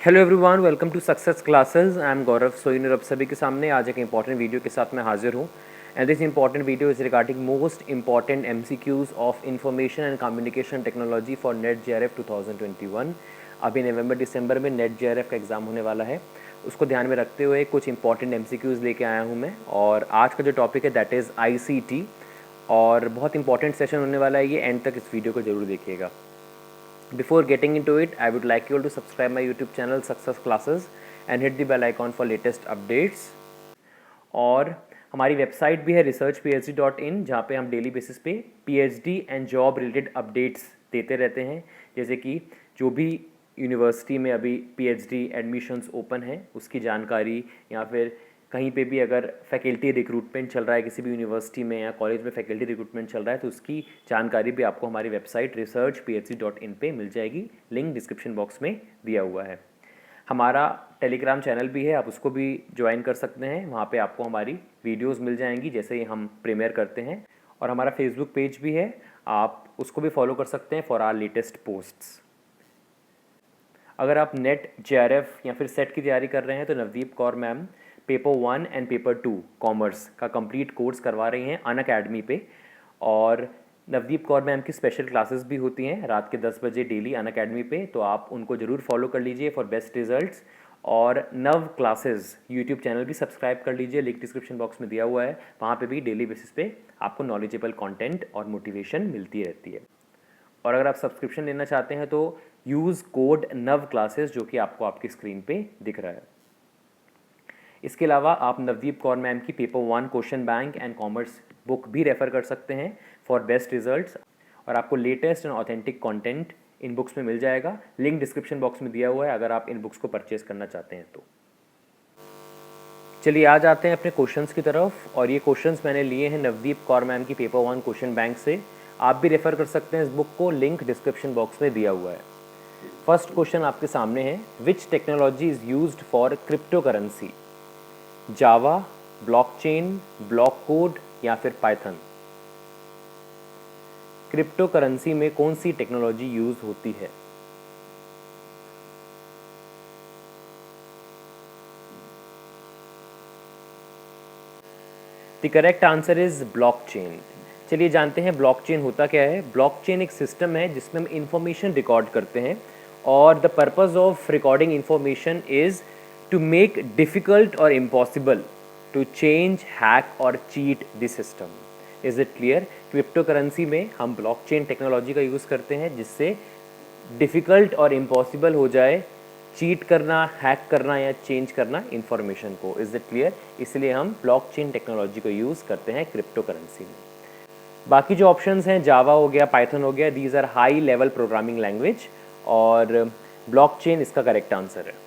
Hello everyone, welcome to success classes. I am Gaurav सोइनर। अब सभी के सामने आज एक इंपॉर्टेंट वीडियो के साथ मैं हाजिर हूँ। And this important video is regarding most important MCQs of information and communication technology for net JRF 2021। अभी नवंबर दिसंबर में नेट जेआरएफ का एग्ज़ाम होने वाला है, उसको ध्यान में रखते हुए कुछ इंपॉर्टेंट एमसीक्यूज लेके आया हूँ मैं। और आज का जो टॉपिक है दैट इज़ आईसीटी, और बहुत इंपॉर्टेंट सेशन होने वाला है ये। एंड तक इस वीडियो को जरूर देखिएगा। Before getting into it, I would like you all to subscribe my YouTube channel Success Classes and hit the bell icon for latest updates. और हमारी वेबसाइट भी है researchphd.in, जहाँ पे हम डेली बेसिस पे PhD and job related updates देते रहते हैं। जैसे कि जो भी यूनिवर्सिटी में अभी पीएचडी एडमिशन्स ओपन हैं उसकी जानकारी, या फिर कहीं पे भी अगर फैकल्टी रिक्रूटमेंट चल रहा है किसी भी यूनिवर्सिटी में या कॉलेज में फैकल्टी रिक्रूटमेंट चल रहा है, तो उसकी जानकारी भी आपको हमारी वेबसाइट researchphd.in पे मिल जाएगी। लिंक डिस्क्रिप्शन बॉक्स में दिया हुआ है। हमारा टेलीग्राम चैनल भी है, आप उसको भी ज्वाइन कर सकते हैं। वहाँ पे आपको हमारी वीडियोस मिल जाएंगी जैसे ही हम प्रीमियर करते हैं। और हमारा फेसबुक पेज भी है, आप उसको भी फॉलो कर सकते हैं फॉर आवर लेटेस्ट पोस्ट्स। अगर आप नेट जेआरएफ या फिर सेट की तैयारी कर रहे हैं तो Navdeep Kaur ma'am paper 1 and paper 2 commerce का कंप्लीट कोर्स करवा रही हैं अनअकैडमी पे। और नवदीप कौर मैम की स्पेशल क्लासेस भी होती हैं रात के 10 बजे डेली अनअकैडमी पे, तो आप उनको ज़रूर फॉलो कर लीजिए फॉर बेस्ट रिजल्ट्स। और नव क्लासेस यूट्यूब चैनल भी सब्सक्राइब कर लीजिए, लिंक डिस्क्रिप्शन बॉक्स में दिया हुआ है। वहाँ पे भी डेली बेसिस पे आपको नॉलेजेबल कंटेंट और मोटिवेशन मिलती रहती है। और अगर आप सब्सक्रिप्शन लेना चाहते हैं तो यूज़ कोड नव क्लासेस, जो कि आपको आपकी स्क्रीन पे दिख रहा है। इसके अलावा आप नवदीप कौर मैम की paper 1 question bank and commerce book भी रेफ़र कर सकते हैं फॉर बेस्ट रिजल्ट्स। और आपको latest and authentic content in books में मिल जाएगा। लिंक डिस्क्रिप्शन बॉक्स में दिया हुआ है अगर आप इन बुक्स को परचेज करना चाहते हैं तो। चलिए आ जाते हैं अपने क्वेश्चंस की तरफ। और ये क्वेश्चंस मैंने लिए हैं नवदीप कौर मैम की पेपर 1 क्वेश्चन बैंक से। आप भी रेफ़र कर सकते हैं इस बुक को, लिंक डिस्क्रिप्शन बॉक्स में दिया हुआ है। फर्स्ट क्वेश्चन आपके सामने है, विच technology is used for crypto currency? Java, blockchain, block code या फिर पाइथन? क्रिप्टो करेंसी में कौन सी टेक्नोलॉजी यूज होती है? The correct answer is blockchain. चलिए जानते हैं ब्लॉकचेन होता क्या है। ब्लॉकचेन एक सिस्टम है जिसमें हम इंफॉर्मेशन रिकॉर्ड करते हैं, और the purpose of recording information is to make difficult or impossible to change, hack or cheat the system. Is it clear? Crypto currency में हम ब्लॉकचेन टेक्नोलॉजी का यूज़ करते हैं जिससे डिफ़िकल्ट और इम्पॉसिबल हो जाए चीट करना, हैक करना या चेंज करना इंफॉर्मेशन को। Is it clear? इसलिए हम ब्लॉकचेन टेक्नोलॉजी को यूज़ करते हैं क्रिप्टो करेंसी में। बाकी जो ऑप्शंस हैं, जावा हो गया, पाइथन हो गया, these are high level programming language, और ब्लॉकचेन इसका करेक्ट आंसर है।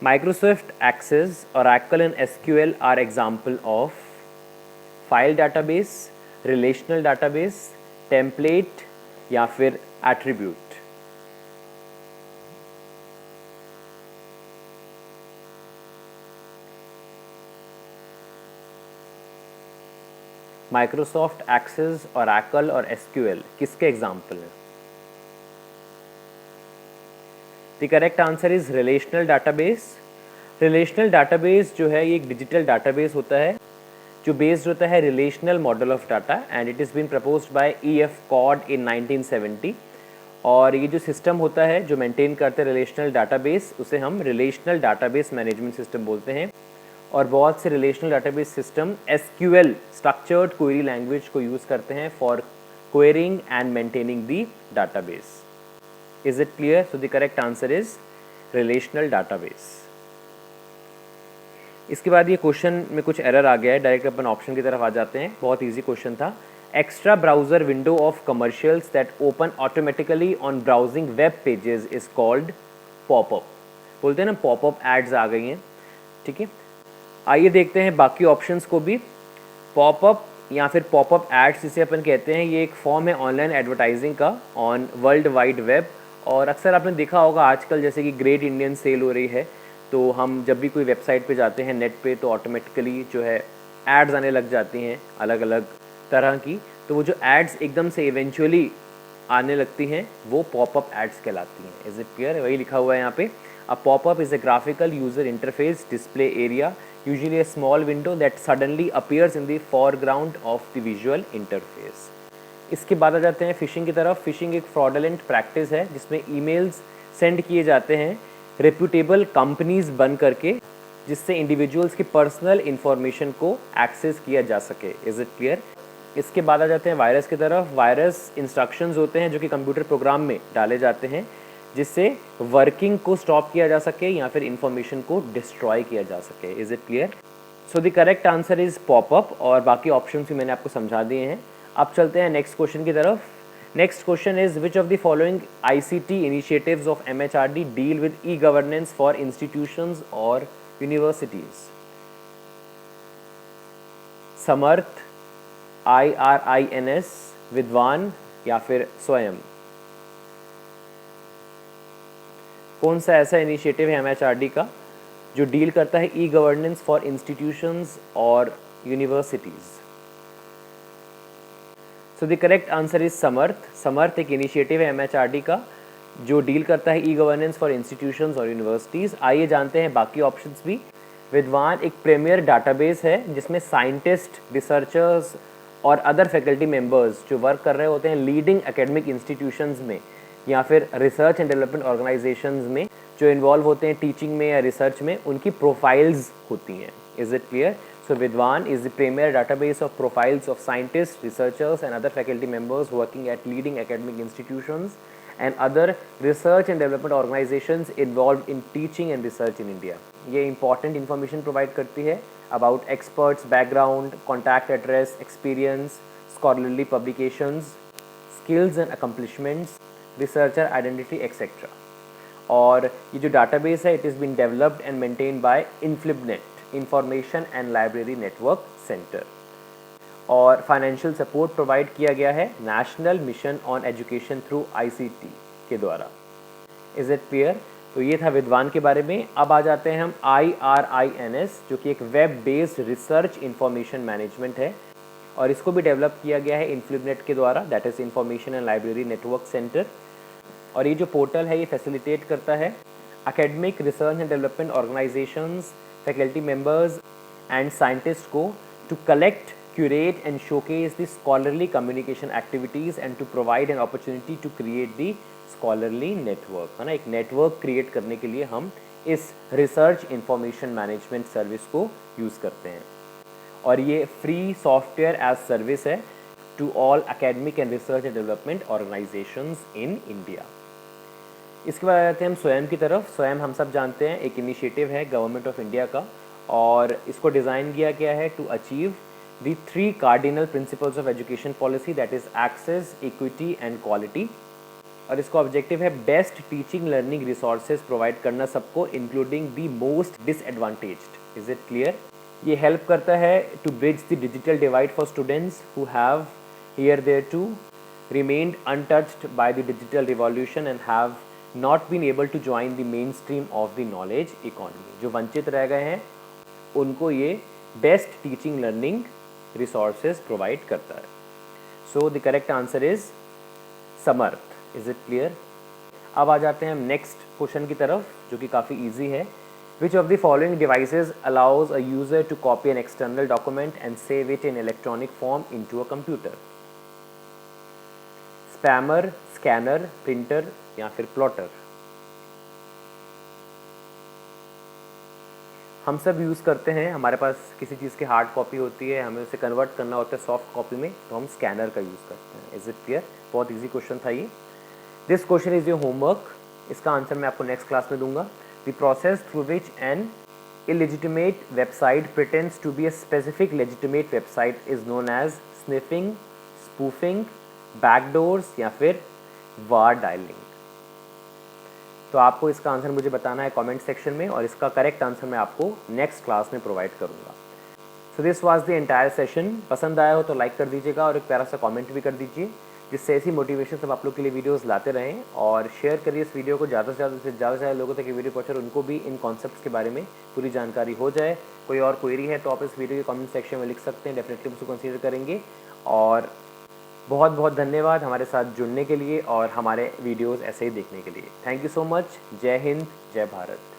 Microsoft Access, Oracle and SQL are example of file database, relational database, template या फिर attribute? Microsoft Access, Oracle और SQL किसके एग्जाम्पल हैं? The correct answer is relational database. Relational database जो है ये एक डिजिटल डाटाबेस होता है जो बेस्ड होता है relational model of data, and it is been proposed by E.F. Codd in 1970। और ये जो सिस्टम होता है जो मेंटेन करते हैं रिलेशनल डाटाबेस, उसे हम रिलेशनल डाटाबेस मैनेजमेंट सिस्टम बोलते हैं। और बहुत से relational database system SQL structured query language को यूज़ करते हैं for quarrying and maintaining the database. Is it clear? So the correct answer is relational database. इसके बाद ये क्वेश्चन में कुछ एरर आ गया है, डायरेक्ट अपन ऑप्शन की तरफ आ जाते हैं। बहुत इजी क्वेश्चन था। Extra browser window of commercials that open automatically on browsing web pages is called popup. बोलते हैं ना, पॉपअप एड्स आ गई हैं, ठीक है। आइए देखते हैं बाकी ऑप्शंस को भी। पॉपअप या फिर पॉपअप एड्स जिसे अपन कहते हैं, ये एक फॉर्म है ऑनलाइन एडवर्टाइजिंग का ऑन वर्ल्ड वाइड वेब। और अक्सर आपने देखा होगा आजकल जैसे कि ग्रेट इंडियन सेल हो रही है, तो हम जब भी कोई वेबसाइट पे जाते हैं नेट पे, तो ऑटोमेटिकली जो है एड्स आने लग जाती हैं अलग अलग तरह की। तो वो जो एड्स एकदम से इवेंचुअली आने लगती हैं वो पॉपअप एड्स कहलाती हैं। Is it clear? वही लिखा हुआ है यहाँ पे, a popup is a graphical user interface display area, usually a small window that suddenly appears in the foreground of the visual interface. इसके बाद आ जाते हैं फिशिंग की तरफ। फिशिंग एक फ्रॉडलेंट प्रैक्टिस है जिसमें ईमेल्स सेंड किए जाते हैं रेप्यूटेबल कंपनीज बन करके, जिससे इंडिविजुअल्स की पर्सनल इंफॉर्मेशन को एक्सेस किया जा सके। Is it clear? इसके बाद आ जाते हैं वायरस की तरफ। वायरस इंस्ट्रक्शंस होते हैं जो कि कंप्यूटर प्रोग्राम में डाले जाते हैं जिससे वर्किंग को स्टॉप किया जा सके या फिर इंफॉर्मेशन को डिस्ट्रॉय किया जा सके। Is it clear? So the correct answer is popup, और बाकी ऑप्शन भी मैंने आपको समझा दिए हैं। अब चलते हैं नेक्स्ट क्वेश्चन की तरफ। Next question is which of the following ICT initiatives of MHRD deal with E governance for institutions और यूनिवर्सिटीज? समर्थ, IRINS, विद्वान या फिर स्वयं? कौन सा ऐसा इनिशिएटिव है एमएचआरडी का जो डील करता है ई गवर्नेंस फॉर इंस्टीट्यूशंस और universities? So the correct answer is Samarth. Samarth एक इनिशिएटिव है एमएचआरडी का जो डील करता है ई गवर्नेंस फॉर इंस्टीट्यूशंस और यूनिवर्सिटीज़। आइए जानते हैं बाकी ऑप्शंस भी। विद्वान एक प्रीमियर डाटाबेस है जिसमें साइंटिस्ट, रिसर्चर्स और अदर फैकल्टी मेंबर्स जो वर्क कर रहे होते हैं लीडिंग एकेडमिक इंस्टीट्यूशंस में या फिर रिसर्च एंड डेवलपमेंट ऑर्गेनाइजेशंस में जो इन्वॉल्व होते हैं टीचिंग में या रिसर्च में, उनकी प्रोफाइल्स होती हैं। Is it clear? So Vidwan is the premier database of profiles of scientists, researchers and other faculty members working at leading academic institutions and other research and development organizations involved in teaching and research in India. ये important information provide करती है about experts, background, contact address, experience, scholarly publications, skills and accomplishments, researcher identity, etc. और ये जो database है, it is been developed and maintained by InflibNet, information and library network centre, और financial support provide किया गया है national mission on education through ICT के द्वारा। Is it clear? तो ये था विद्वान के बारे में। अब आ जाते हैं हम IRINS जो कि एक web based research information management है और इसको भी डेवलप किया गया है इन्फ्लिबनेट के द्वारा, that is information and library network centre. और ये जो पोर्टल है ये फैसिलिटेट करता है academic, research and development organisations, faculty members and scientists को to collect, curate and showcase the scholarly communication activities and to provide an opportunity to create the scholarly network, है ना। एक नेटवर्क क्रिएट करने के लिए हम इस रिसर्च इंफॉर्मेशन मैनेजमेंट सर्विस को यूज़ करते हैं और ये फ्री सॉफ्टवेयर एज सर्विस है to all academic and research and development organisations in India. इसके बाद आते हैं हम स्वयं की तरफ। स्वयं हम सब जानते हैं एक इनिशिएटिव है गवर्नमेंट ऑफ इंडिया का और इसको डिज़ाइन किया गया है to achieve the 3 cardinal principles of education policy, that is access, equity and quality. और इसका ऑब्जेक्टिव है best teaching learning resources provide करना सबको, including the most disadvantaged. Is it clear? ये हेल्प करता है to bridge the digital divide for students who have hitherto remained untouched by the digital revolution and have not been able to join the mainstream of the knowledge economy। जो वंचित रह गए हैं उनको ये best teaching learning resources provide करता है। सो the correct answer is Samarth. Is it clear? अब आ जाते हैं हम नेक्स्ट क्वेश्चन की तरफ जो कि काफ़ी ईजी है। Which of the following devices allows a user to copy an external document and save it in electronic form into a computer? Spammer, scanner, printer या फिर प्लॉटर? हम सब यूज़ करते हैं, हमारे पास किसी चीज़ की हार्ड कॉपी होती है, हमें उसे कन्वर्ट करना होता है सॉफ्ट कॉपी में, तो हम स्कैनर का यूज़ करते हैं। Is it clear? बहुत इजी क्वेश्चन था ये। This question is your homework. इसका आंसर मैं आपको नेक्स्ट क्लास में दूंगा। The process through which N illegitimate website pretends to be a specific legitimate website is known as sniffing, spoofing, backdoors या फिर वार डायलिंग। तो आपको इसका आंसर मुझे बताना है कमेंट सेक्शन में और इसका करेक्ट आंसर मैं आपको नेक्स्ट क्लास में प्रोवाइड करूंगा। So this was the entire session. पसंद आया हो तो लाइक कर दीजिएगा और एक प्यारा सा कमेंट भी कर दीजिए जिससे ऐसी मोटिवेशन सब आप लोग के लिए वीडियोस लाते रहें, और शेयर करिए इस वीडियो को ज़्यादा से ज़्यादा लोगों तक ये वीडियो पहुँचे और उनको भी इन कॉन्सेप्ट्स के बारे में पूरी जानकारी हो जाए। कोई और क्वेरी है तो आप इस वीडियो के कमेंट सेक्शन में लिख सकते हैं, डेफिनेटली उसको कंसीडर करेंगे। और बहुत बहुत धन्यवाद हमारे साथ जुड़ने के लिए और हमारे वीडियोज़ ऐसे ही देखने के लिए। Thank you so much. जय हिंद, जय भारत।